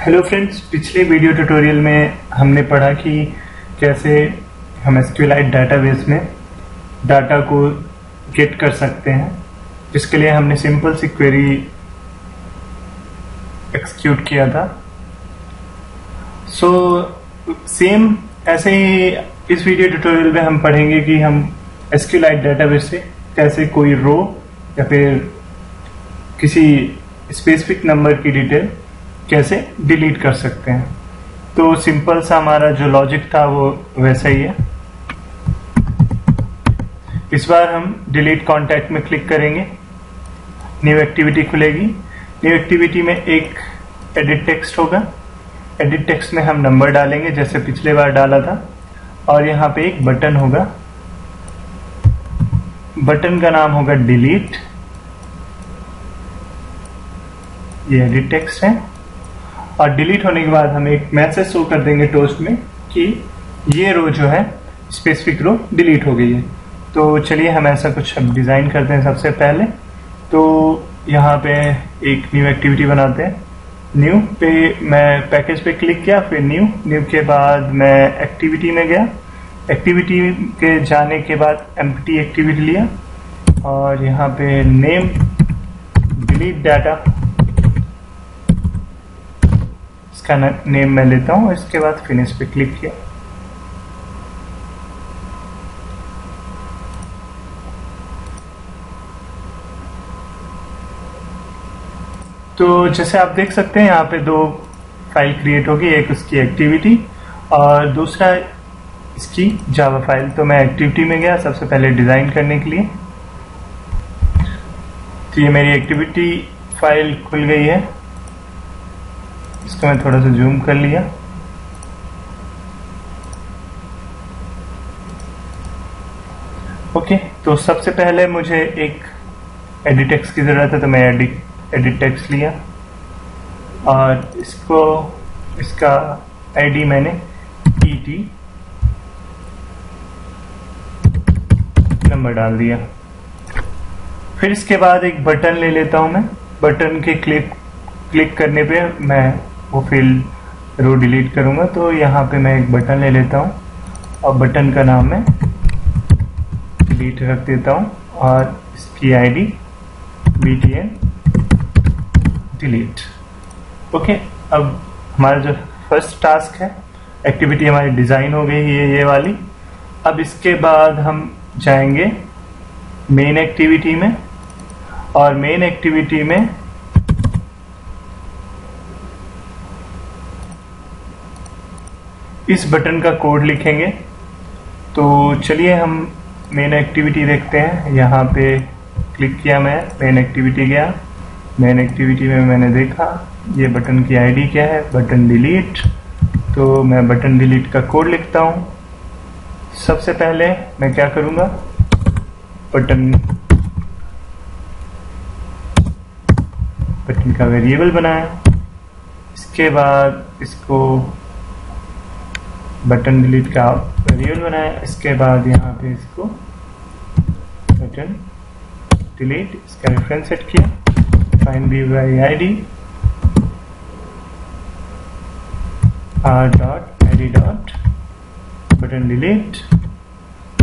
Hello friends, पिछले video tutorial में हमने पढ़ा कि कैसे हम SQLite डाटाबेस में डाटा को गेट कर सकते हैं, जिसके लिए हमने सिंपल सी क्वेरी एक्सिक्यूट किया था। सेम ऐसे ही इस वीडियो ट्यूटोरियल में हम पढ़ेंगे कि हम SQLite डाटाबेस से कैसे कोई रो या फिर किसी स्पेसिफिक नंबर की डिटेल कैसे डिलीट कर सकते हैं। तो सिंपल सा हमारा जो लॉजिक था वो वैसा ही है। इस बार हम डिलीट कॉन्टैक्ट में क्लिक करेंगे, न्यू एक्टिविटी खुलेगी। न्यू एक्टिविटी में एक एडिट टेक्स्ट होगा। एडिट टेक्स्ट में हम नंबर डालेंगे जैसे पिछले बार डाला था, और यहाँ पे एक बटन होगा। बटन का नाम होगा डिलीट। ये एडिट टेक्स्ट है, और डिलीट होने के बाद हम एक मैसेज शो कर देंगे टोस्ट में कि ये रो जो है स्पेसिफिक रो डिलीट हो गई है। तो चलिए हम ऐसा कुछ अब डिज़ाइन करते हैं। सबसे पहले तो यहाँ पे एक न्यू एक्टिविटी बनाते हैं। न्यू पे मैं पैकेज पे क्लिक किया, फिर न्यू के बाद मैं एक्टिविटी में गया। एक्टिविटी के जाने के बाद एम्प्टी एक्टिविटी लिया, और यहाँ पे नेम डिलीट डाटा का नेम मैं लेता हूं। इसके बाद फिनिश पे क्लिक किया। तो जैसे आप देख सकते हैं यहाँ पे दो फाइल क्रिएट होगी, एक उसकी एक्टिविटी और दूसरा इसकी जावा फाइल। तो मैं एक्टिविटी में गया सबसे पहले डिजाइन करने के लिए। तो ये मेरी एक्टिविटी फाइल खुल गई है। इसको मैं थोड़ा सा जूम कर लिया। ओके, तो सबसे पहले मुझे एक एडिट टेक्स्ट की जरूरत है, तो मैं एडिट टेक्स्ट लिया, और इसका आईडी मैंने ET नंबर डाल दिया। फिर इसके बाद एक बटन ले लेता हूं मैं। बटन के क्लिक करने पे मैं वो फील्ड रो डिलीट करूंगा। तो यहाँ पे मैं एक बटन ले लेता हूँ, और बटन का नाम मैं डिलीट रख देता हूँ, और इसकी आईडी BTN डिलीट। ओके, अब हमारा जो फर्स्ट टास्क है, एक्टिविटी हमारी डिजाइन हो गई है ये वाली। अब इसके बाद हम जाएंगे मेन एक्टिविटी में, और मेन एक्टिविटी में इस बटन का कोड लिखेंगे। तो चलिए हम मेन एक्टिविटी देखते हैं। यहाँ पे क्लिक किया, मैं मेन एक्टिविटी गया। मेन एक्टिविटी में मैंने देखा ये बटन की आईडी क्या है, बटन डिलीट। तो मैं बटन डिलीट का कोड लिखता हूँ। सबसे पहले मैं क्या करूँगा, बटन का वेरिएबल बनाया। इसके बाद इसको बटन डिलीट का वेरिएबल बनाया। इसके बाद यहाँ पे इसको बटन डिलीट, इसका रेफरेंस सेट किया, find BYID r.id button delete.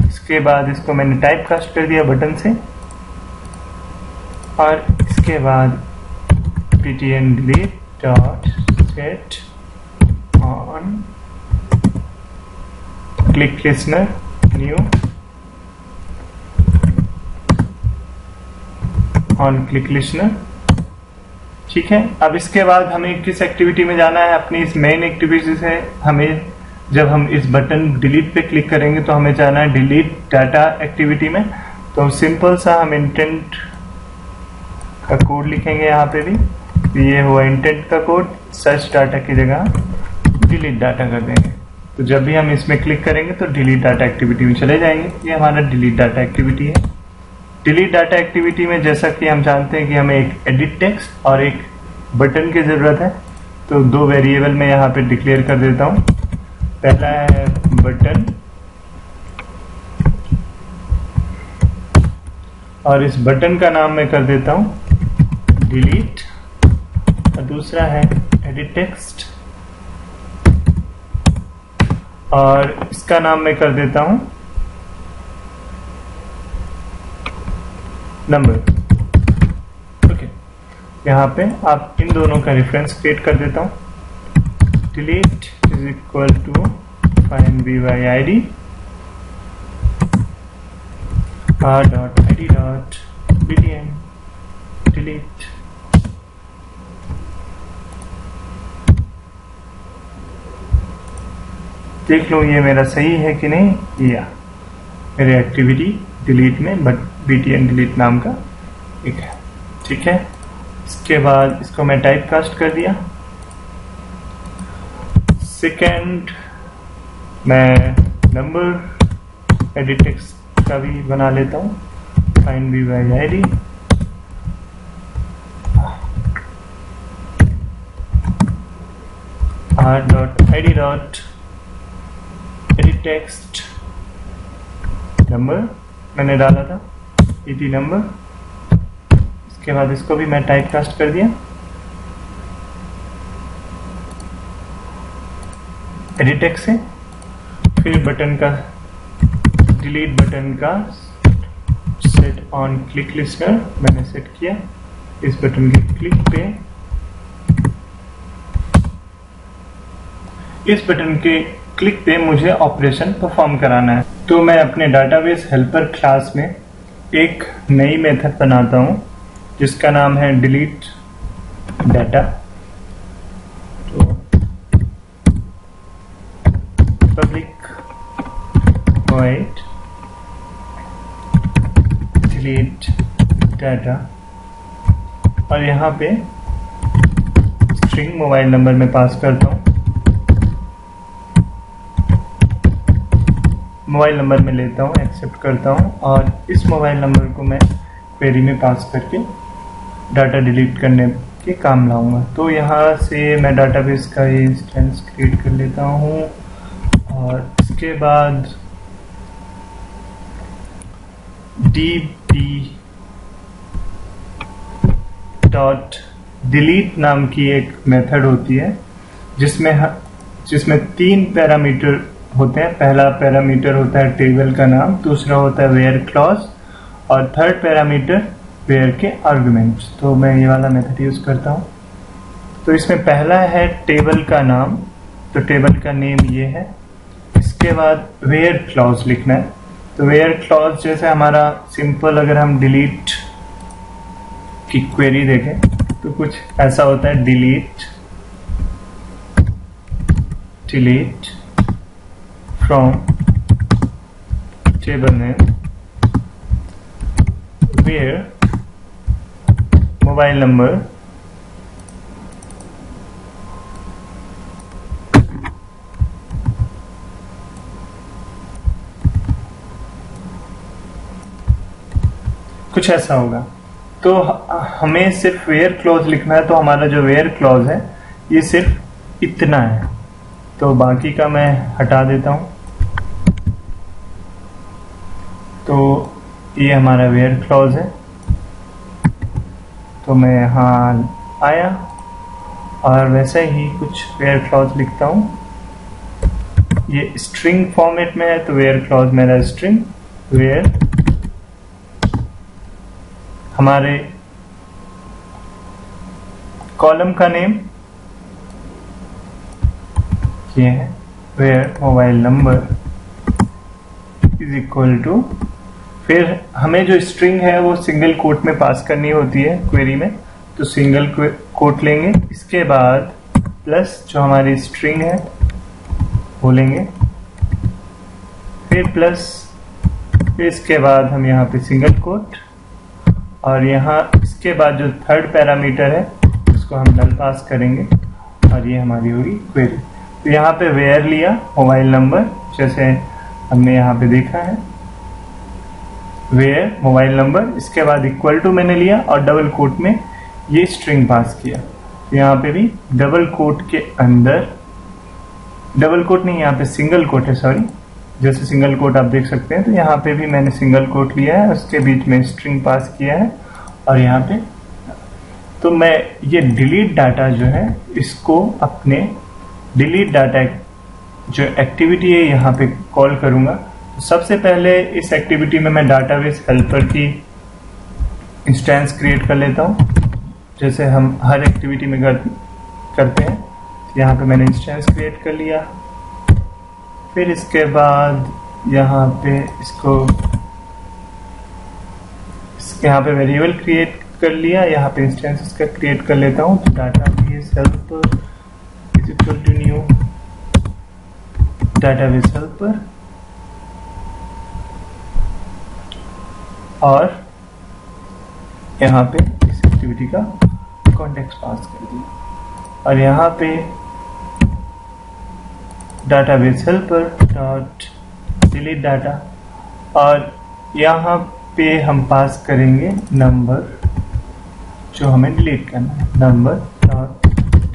इसके बाद इसको मैंने टाइप कास्ट कर दिया बटन से, और इसके बाद btn delete dot set on click listener new on click listener. ठीक है, अब इसके बाद हमें किस एक्टिविटी में जाना है, अपनी इस मेन एक्टिविटी से हमें, जब हम इस बटन डिलीट पे क्लिक करेंगे तो हमें जाना है डिलीट डाटा एक्टिविटी में। तो सिंपल सा हम इंटेंट का कोड लिखेंगे। यहाँ पे भी ये हुआ इंटेंट का कोड, सर्च डाटा की जगह डिलीट डाटा कर देंगे। तो जब भी हम इसमें क्लिक करेंगे तो डिलीट डाटा एक्टिविटी में चले जाएंगे। ये हमारा डिलीट डाटा एक्टिविटी है। डिलीट डाटा एक्टिविटी में जैसा कि हम जानते हैं कि हमें एक एडिट टेक्स्ट और एक बटन की जरूरत है। तो दो वेरिएबल में यहाँ पे डिक्लेयर कर देता हूँ। पहला है बटन, और इस बटन का नाम मैं कर देता हूँ डिलीट, और दूसरा है एडिट टेक्स्ट। और इसका नाम मैं कर देता हूं नंबर। ओके, यहाँ पे आप इन दोनों का रेफरेंस क्रिएट कर देता हूं। delete is equal to find by id r.id.btn delete। देख लो ये मेरा सही है कि नहीं। या मेरे एक्टिविटी डिलीट में बट btn डिलीट नाम का एक है। ठीक है, इसके बाद इसको मैं टाइप कास्ट कर दिया। सेकेंड मैं नंबर एडिट टेक्स्ट का भी बना लेता हूँ। Find by id r.id.edit text number मैंने डाला था ed नंबर। इसके बाद इसको भी मैं टाइप कास्ट कर दिया। एडिट टेक्स्ट से फिर बटन का डिलीट बटन का सेट ऑन क्लिक लिस्टनर मैंने सेट किया। इस बटन के क्लिक पे इस बटन के क्लिक पे मुझे ऑपरेशन परफॉर्म कराना है। तो मैं अपने डाटाबेस हेल्पर क्लास में एक नई मेथड बनाता हूं जिसका नाम है डिलीट डाटा। तो पब्लिक void डिलीट डाटा और यहाँ पे स्ट्रिंग मोबाइल नंबर में पास करता हूँ। मोबाइल नंबर में लेता हूँ, एक्सेप्ट करता हूँ और इस मोबाइल नंबर को मैं क्वेरी में पास करके डाटा डिलीट करने के काम लाऊंगा। तो यहाँ से मैं डाटाबेस का ये इंस्टेंस क्रिएट कर लेता हूँ और इसके बाद db.delete नाम की एक मेथड होती है जिसमें 3 पैरामीटर होते हैं। पहला पैरामीटर होता है टेबल का नाम, दूसरा होता है वेयर क्लॉज और थर्ड पैरामीटर वेयर के आर्गुमेंट्स। तो मैं ये वाला मेथड यूज करता हूँ। तो इसमें पहला है टेबल का नाम, तो टेबल का नेम ये है। इसके बाद वेयर क्लॉज लिखना है। तो वेयर क्लॉज जैसे हमारा सिंपल अगर हम डिलीट की क्वेरी देखें तो कुछ ऐसा होता है delete from table name where mobile number कुछ ऐसा होगा। तो हमें सिर्फ वेयर क्लॉज लिखना है। तो हमारा जो वेयर क्लॉज है ये सिर्फ इतना है, तो बाकी का मैं हटा देता हूं। तो ये हमारा वेयर क्लॉज है। तो मैं यहाँ आया और वैसे ही कुछ वेयर क्लॉज लिखता हूं। ये स्ट्रिंग फॉर्मेट में है तो वेयर क्लॉज मेरा स्ट्रिंग वेयर हमारे कॉलम का नेम ये है where mobile number is equal to, फिर हमें जो स्ट्रिंग है वो सिंगल कोट में पास करनी होती है क्वेरी में, तो सिंगल कोट लेंगे। इसके बाद प्लस जो हमारी स्ट्रिंग है वो लेंगे, फिर प्लस, फिर इसके बाद हम यहाँ पे सिंगल कोट और यहाँ इसके बाद जो थर्ड पैरामीटर है उसको हम नल पास करेंगे और ये हमारी होगी क्वेरी। तो यहाँ पे वेयर लिया मोबाइल नंबर जैसे हमने यहाँ पे देखा है, वेयर मोबाइल नंबर, इसके बाद इक्वल टू मैंने लिया और डबल कोट में ये स्ट्रिंग पास किया। तो यहाँ पे भी डबल कोट के अंदर, डबल कोट नहीं, यहाँ पे सिंगल कोट है, सॉरी, जैसे सिंगल कोट आप देख सकते हैं। तो यहाँ पे भी मैंने सिंगल कोट लिया है, उसके बीच में स्ट्रिंग पास किया है और यहाँ पे तो मैं ये डिलीट डाटा जो है इसको अपने डिलीट डाटा जो एक्टिविटी है यहाँ पे कॉल करूँगा। सबसे पहले इस एक्टिविटी में मैं डाटाबेस हेल्पर की इंस्टेंस क्रिएट कर लेता हूँ, जैसे हम हर एक्टिविटी में करते हैं। यहाँ पे मैंने इंस्टेंस क्रिएट कर लिया। फिर इसके बाद यहाँ पे यहाँ पे वेरिएबल क्रिएट कर लिया, यहाँ पे इंस्टेंस इसका क्रिएट कर लेता हूँ। तो database helper is equal to new database helper, और यहाँ पे इस एक्टिविटी का कॉन्टेक्स्ट पास कर दिया, और यहाँ पे database helper dot delete data, और यहाँ पे हम पास करेंगे नंबर जो हमें डिलीट करना है, number dot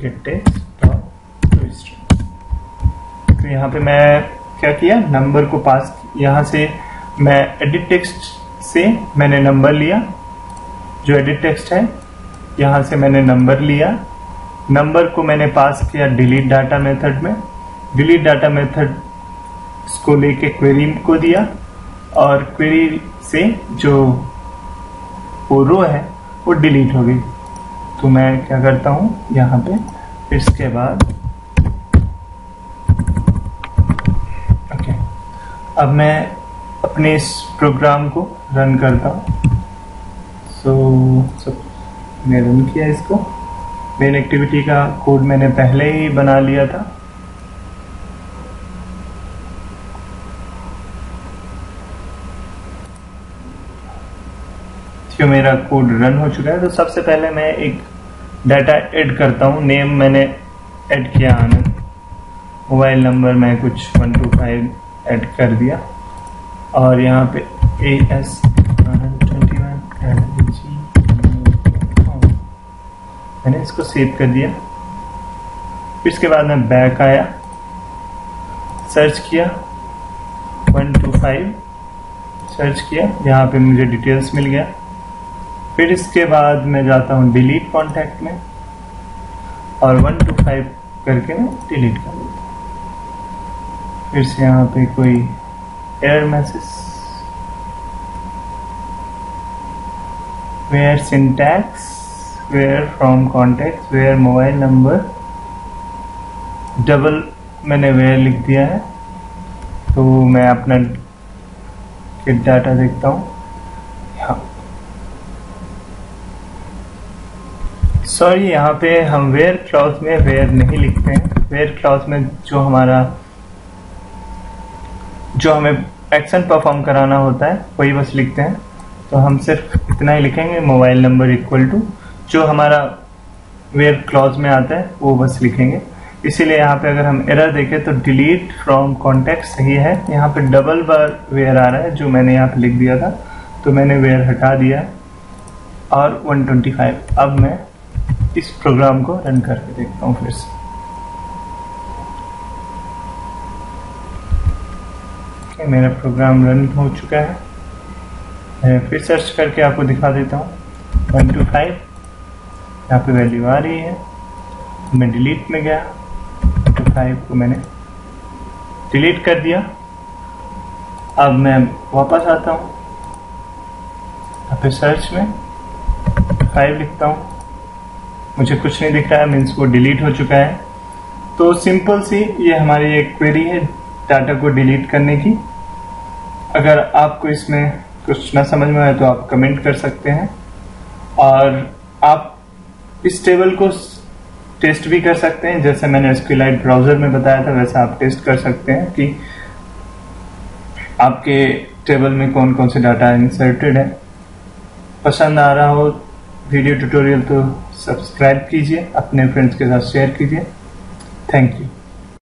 gate text dot to string. तो यहाँ पे मैं क्या किया, नंबर को पास, यहाँ से मैं एडिट टेक्स्ट से मैंने नंबर लिया, जो एडिट टेक्स्ट है यहाँ से मैंने नंबर लिया, नंबर को मैंने पास किया डिलीट डाटा मेथड में, डिलीट डाटा मेथड इसको लेके क्वेरी को दिया, और क्वेरी से जो वो रो है वो डिलीट हो गई। तो मैं क्या करता हूँ यहाँ पे, फिर इसके बाद ओके, अब मैं अपने इस प्रोग्राम को रन करता हूँ। सब मैंने रन किया इसको। मेन एक्टिविटी का कोड मैंने पहले ही बना लिया था। तो मेरा कोड रन हो चुका है। तो सबसे पहले मैं एक डाटा ऐड करता हूँ। नेम मैंने ऐड किया आनंद, मोबाइल नंबर मैं कुछ 125 ऐड कर दिया, और यहाँ पे AS आनंद 21 मैंने इसको सेव कर दिया। फिर इसके बाद मैं बैक आया, सर्च किया 125 सर्च किया, यहाँ पे मुझे डिटेल्स मिल गया। फिर इसके बाद मैं जाता हूँ डिलीट कॉन्टैक्ट में, और 125 करके मैं डिलीट कर देता हूँ। फिर से यहाँ पे कोई error message, where syntax, where from contact, where mobile number, double मैंने वेयर लिख दिया है। तो मैं अपना गेट डाटा देखता हूँ। हाँ सॉरी, यहाँ पे हम वेयर क्लॉज में वेयर नहीं लिखते हैं। वेयर क्लॉज में जो हमें एक्शन परफॉर्म कराना होता है वही बस लिखते हैं। तो हम सिर्फ इतना ही लिखेंगे, मोबाइल नंबर इक्वल टू जो हमारा वेयर क्लॉज में आता है वो बस लिखेंगे। इसीलिए यहाँ पे अगर हम एरर देखें तो डिलीट फ्रॉम कॉन्टेक्ट सही है, यहाँ पे डबल बार वेयर आ रहा है जो मैंने यहाँ पे लिख दिया था, तो मैंने वेयर हटा दिया और 125। अब मैं इस प्रोग्राम को रन करके देखता हूँ फिर से। मेरा प्रोग्राम रन हो चुका है। मैं फिर सर्च करके आपको दिखा देता हूँ। 125 यहाँ पे वैल्यू आ रही है। मैं डिलीट में गया, 125 को मैंने डिलीट कर दिया। अब मैं वापस आता हूँ, यहाँ पे सर्च में 5 लिखता हूँ, मुझे कुछ नहीं दिख रहा है, मीन्स वो डिलीट हो चुका है। तो सिंपल सी ये हमारी एक क्वेरी है डाटा को डिलीट करने की। अगर आपको इसमें कुछ ना समझ में आए तो आप कमेंट कर सकते हैं, और आप इस टेबल को टेस्ट भी कर सकते हैं। जैसे मैंने SQLite ब्राउजर में बताया था वैसा आप टेस्ट कर सकते हैं कि आपके टेबल में कौन कौन से डाटा इंसर्टेड है। पसंद आ रहा हो वीडियो ट्यूटोरियल तो सब्सक्राइब कीजिए, अपने फ्रेंड्स के साथ शेयर कीजिए। Thank you.